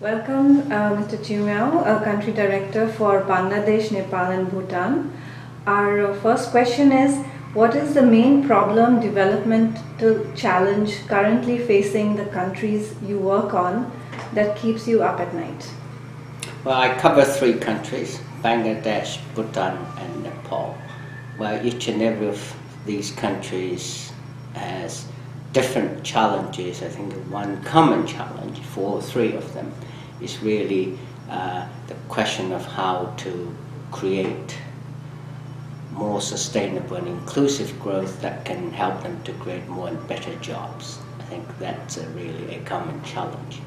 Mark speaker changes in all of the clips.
Speaker 1: Welcome, Mr. Chiu Country Director for Bangladesh, Nepal and Bhutan. Our first question is, what is the main problem, developmental challenge currently facing the countries you work on that keeps you up at night?
Speaker 2: Well, I cover three countries, Bangladesh, Bhutan and Nepal, where each and every of these countries has different challenges. I think one common challenge for three of them is really the question of how to create more sustainable and inclusive growth that can help them to create more and better jobs. I think that's really a common challenge.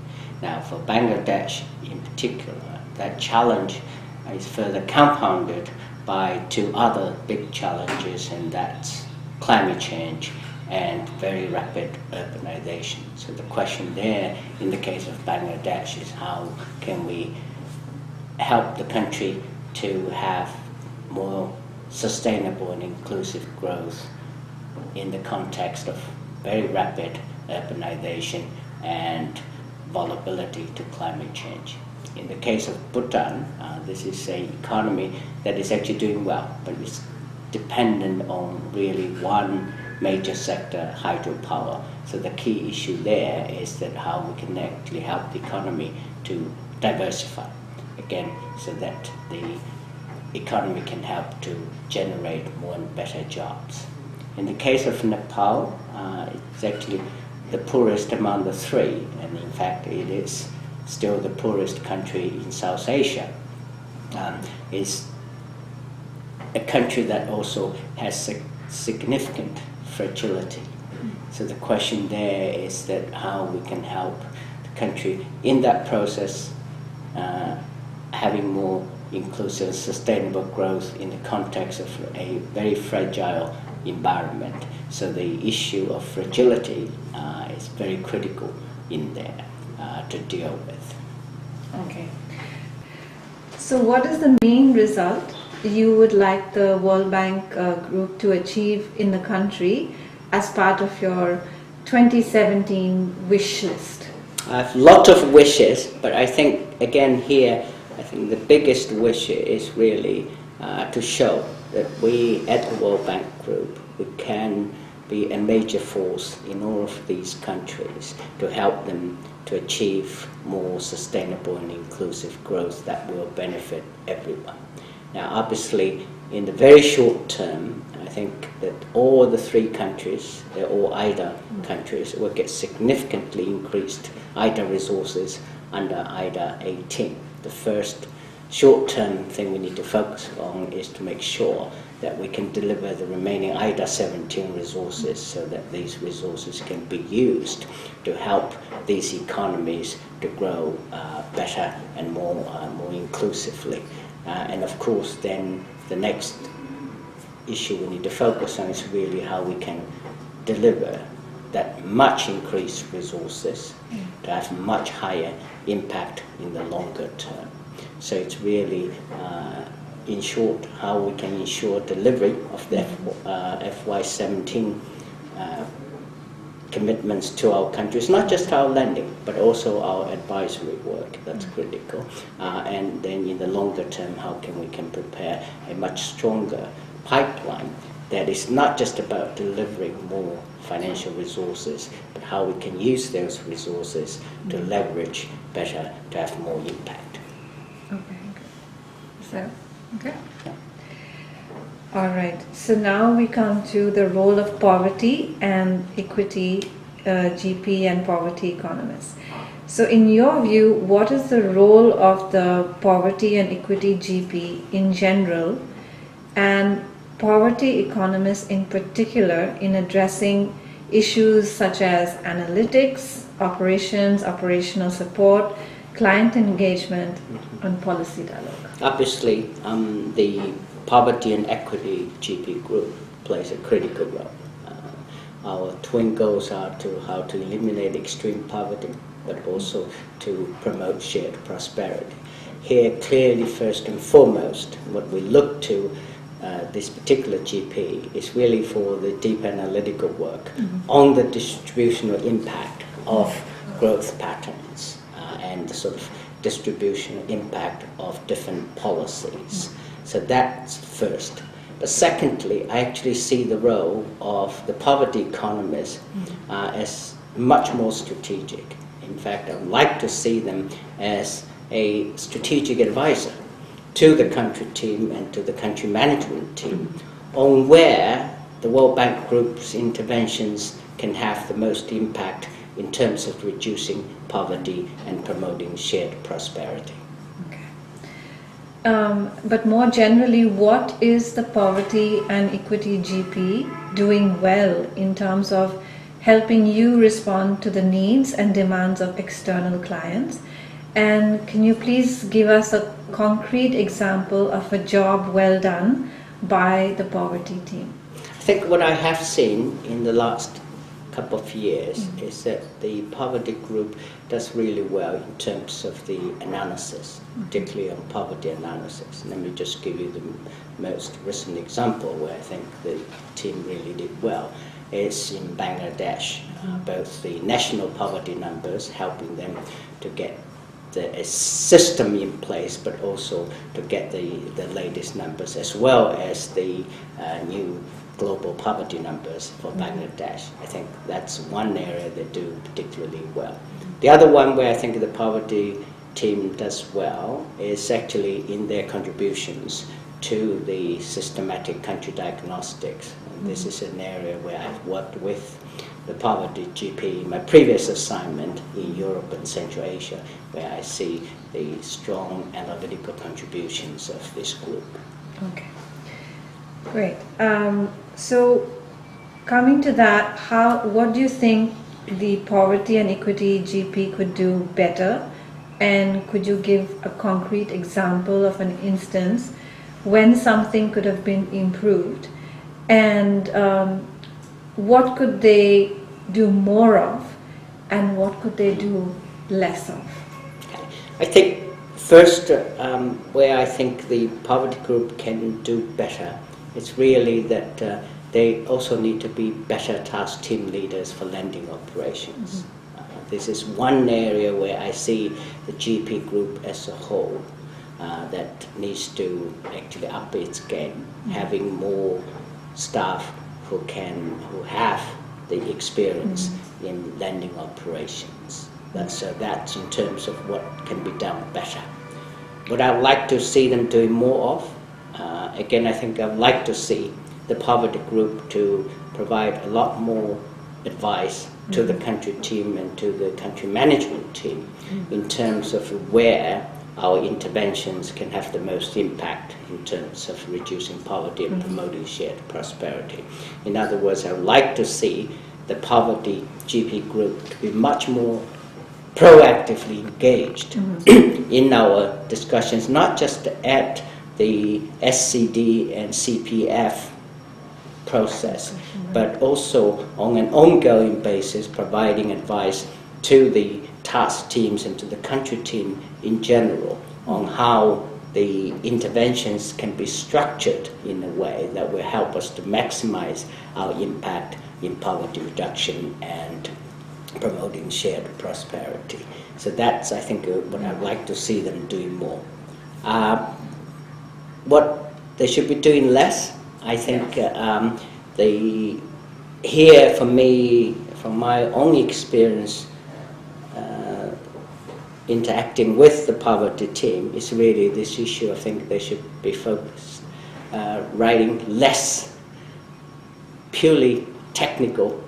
Speaker 2: Now, for Bangladesh in particular, that challenge is further compounded by two other big challenges, and that's climate change and very rapid urbanization. So the question there in the case of Bangladesh is how can we help the country to have more sustainable and inclusive growth in the context of very rapid urbanization and vulnerability to climate change. In the case of Bhutan, this is an economy that is actually doing well, but it's dependent on really one major sector, hydropower. So the key issue there is that how we can actually help the economy to diversify, again, so that the economy can help to generate more and better jobs. In the case of Nepal, it's actually the poorest among the three, and in fact it is still the poorest country in South Asia. It's a country that also has significant fragility. So the question there is that how we can help the country in that process having more inclusive and sustainable growth in the context of a very fragile environment. So the issue of fragility is very critical in there to deal with.
Speaker 1: Okay. So what is the main result you would like the World Bank group to achieve in the country as part of your 2017 wish list?
Speaker 2: I have a lot of wishes, but I think again here, I think the biggest wish is really to show that we at the World Bank Group, we can be a major force in all of these countries to help them to achieve more sustainable and inclusive growth that will benefit everyone. Now, obviously, in the very short term, I think that all the three countries, they're all IDA countries, will get significantly increased IDA resources under IDA 18. The first short-term thing we need to focus on is to make sure that we can deliver the remaining IDA 17 resources so that these resources can be used to help these economies to grow better and more inclusively. And of course, then the next issue we need to focus on is really how we can deliver that much increased resources to have much higher impact in the longer term. So it's really, in short, how we can ensure delivery of the FY17 commitments to our countries, not just our lending, but also our advisory work. That's critical. And then in the longer term, how we can prepare a much stronger pipeline that is not just about delivering more financial resources, but how we can use those resources to leverage better to have more impact.
Speaker 1: Okay, good. So, okay. All right. So now we come to the role of poverty and equity GP and poverty economists. So in your view, what is the role of the poverty and equity GP in general and poverty economists in particular in addressing issues such as analytics, operations, operational support, client engagement, and policy dialogue?
Speaker 2: Obviously, the Poverty and Equity GP group plays a critical role. Our twin goals are to how to eliminate extreme poverty, but also to promote shared prosperity. Here, clearly, first and foremost, what we look to this particular GP is really for the deep analytical work on the distributional impact of growth patterns and the sort of distribution impact of different policies. So that's first. But secondly, I actually see the role of the poverty economists as much more strategic. In fact, I would like to see them as a strategic advisor to the country team and to the country management team on where the World Bank Group's interventions can have the most impact in terms of reducing poverty and promoting shared prosperity.
Speaker 1: But more generally, what is the Poverty and Equity GP doing well in terms of helping you respond to the needs and demands of external clients? And can you please give us a concrete example of a job well done by the poverty team?
Speaker 2: I think what I have seen in the last couple of years is that the poverty group does really well in terms of the analysis, particularly on poverty analysis. Let me just give you the most recent example where I think the team really did well. Is in Bangladesh, both the national poverty numbers, helping them to get a system in place, but also to get the latest numbers, as well as the new global poverty numbers for Bangladesh. I think that's one area they do particularly well. The other one where I think the poverty team does well is actually in their contributions to the systematic country diagnostics. And this is an area where I've worked with the poverty GP in my previous assignment in Europe and Central Asia, where I see the strong analytical contributions of this group.
Speaker 1: Okay, great. So coming to that, what do you think the Poverty and Equity GP could do better? And could you give a concrete example of an instance when something could have been improved? And what could they do more of, and what could they do less of?
Speaker 2: I think first, where I think the poverty group can do better, it's really that they also need to be better task team leaders for lending operations. This is one area where I see the GP group as a whole that needs to actually up its game, having more staff who have the experience in lending operations. So that's in terms of what can be done better. What I'd like to see them doing more of, again, I think I'd like to see the poverty group to provide a lot more advice to the country team and to the country management team in terms of where our interventions can have the most impact in terms of reducing poverty and promoting shared prosperity. In other words, I would like to see the poverty GP group to be much more proactively engaged in our discussions, not just at the SCD and CPF process, but also on an ongoing basis providing advice to the task teams and to the country team in general on how the interventions can be structured in a way that will help us to maximize our impact in poverty reduction and promoting shared prosperity. So that's, I think, what I'd like to see them doing more. What they should be doing less, I think, here for me, from my own experience, interacting with the poverty team is really this issue. I think they should be focused, writing less purely technical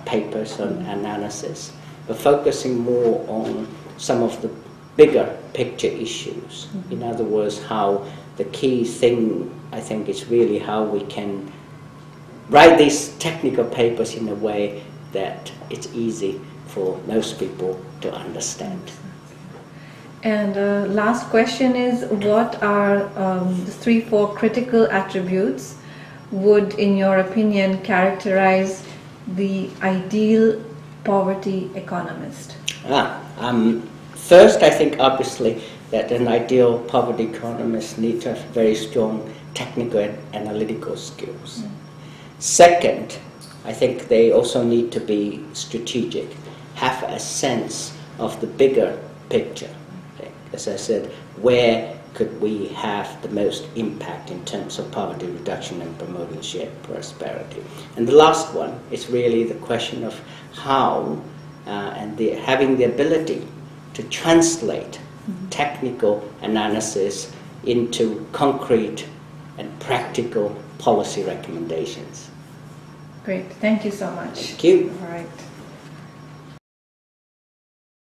Speaker 2: papers on analysis, but focusing more on some of the bigger picture issues. In other words, how the key thing, I think, is really how we can write these technical papers in a way that it's easy for most people to understand.
Speaker 1: And last question is, what are the 3-4 critical attributes would, in your opinion, characterize the ideal poverty economist?
Speaker 2: First, I think obviously that an ideal poverty economist needs to have very strong technical and analytical skills. Second, I think they also need to be strategic, have a sense of the bigger picture. as I said, where could we have the most impact in terms of poverty reduction and promoting shared prosperity. And the last one is really the question of how having the ability to translate technical analysis into concrete and practical policy recommendations.
Speaker 1: Great. Thank you so much.
Speaker 2: Thank you.
Speaker 1: All right.